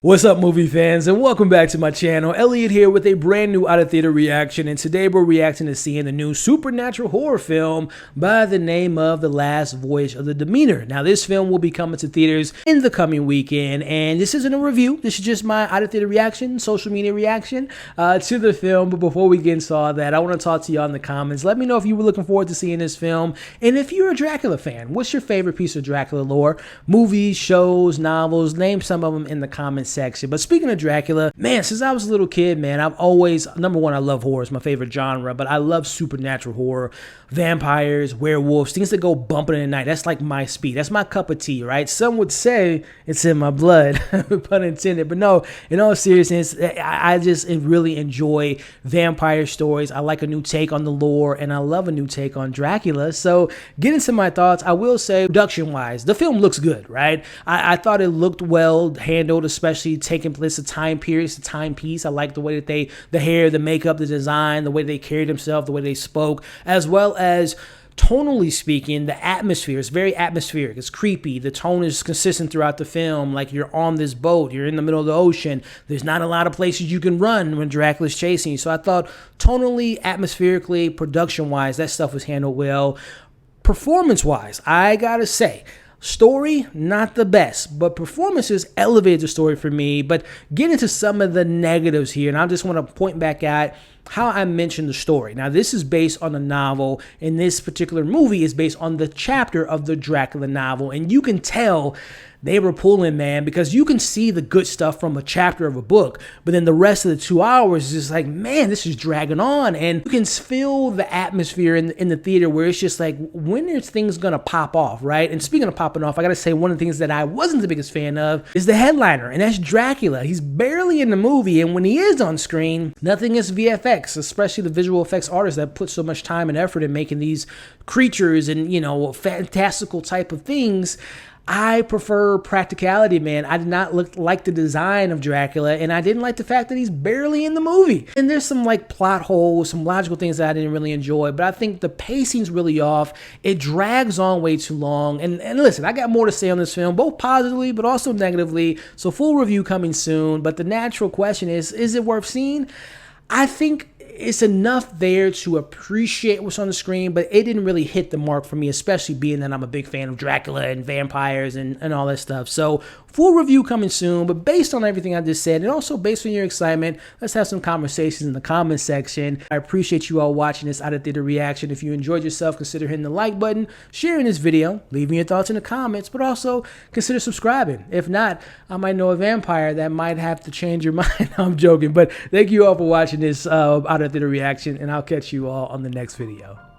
What's up, movie fans, and welcome back to my channel. Elliot here with a brand new out-of-theater reaction, and today we're reacting to seeing the new supernatural horror film by the name of The Last Voyage of the Demeter. Now, this film will be coming to theaters in the coming weekend, and this isn't a review. This is just my out-of-theater reaction, social media reaction to the film. But before we get into all that, I want to talk to y'all in the comments. Let me know if you were looking forward to seeing this film, and if you're a Dracula fan, what's your favorite piece of Dracula lore? Movies, shows, novels, name some of them in the comments section. But speaking of Dracula, man, since I was a little kid, man, I've always, number one, I love horror. It's my favorite genre, but I love supernatural horror, vampires, werewolves, things that go bumping in the night. That's like my speed. That's my cup of tea, right? Some would say it's in my blood, pun intended. But no, in all seriousness, I just really enjoy vampire stories. I like a new take on the lore, and I love a new take on Dracula. So getting to my thoughts, I will say, production-wise, the film looks good, right? I thought it looked well handled, especially taking place a time period, it's a timepiece. I like the way that the hair, the makeup, the design, the way they carried themselves, the way they spoke, as well as tonally speaking, the atmosphere is very atmospheric. It's creepy. The tone is consistent throughout the film. Like, you're on this boat, you're in the middle of the ocean. There's not a lot of places you can run when Dracula's chasing you. So I thought tonally, atmospherically, production-wise, that stuff was handled well. Performance-wise, I gotta say, story, not the best, but performances elevated the story for me. But get into some of the negatives here, and I just want to point back at how I mentioned the story. Now, this is based on a novel, and this particular movie is based on the chapter of the Dracula novel, and you can tell they were pulling, man, because you can see the good stuff from a chapter of a book, but then the rest of the 2 hours is just like, man, this is dragging on, and you can feel the atmosphere in the theater where it's just like, when are things gonna pop off, right? And speaking of popping off, I gotta say, one of the things that I wasn't the biggest fan of is the headliner, and that's Dracula. He's barely in the movie, and when he is on screen, nothing is VFX, especially the visual effects artists that put so much time and effort in making these creatures and, you know, fantastical type of things. I prefer practicality, man. I did not like the design of Dracula, and I didn't like the fact that he's barely in the movie. And there's some like plot holes, some logical things that I didn't really enjoy, but I think the pacing's really off. It drags on way too long. And listen, I got more to say on this film, both positively but also negatively, so full review coming soon. But the natural question is it worth seeing? I think it's enough there to appreciate what's on the screen, but it didn't really hit the mark for me, especially being that I'm a big fan of Dracula and vampires and all that stuff. So full review coming soon, but based on everything I just said, and also based on your excitement, let's have some conversations in the comment section. I appreciate you all watching this out of theater reaction. If you enjoyed yourself, consider hitting the like button, sharing this video, leaving your thoughts in the comments, but also consider subscribing. If not, I might know a vampire that might have to change your mind. I'm joking, but thank you all for watching this out of theater reaction, and I'll catch you all on the next video.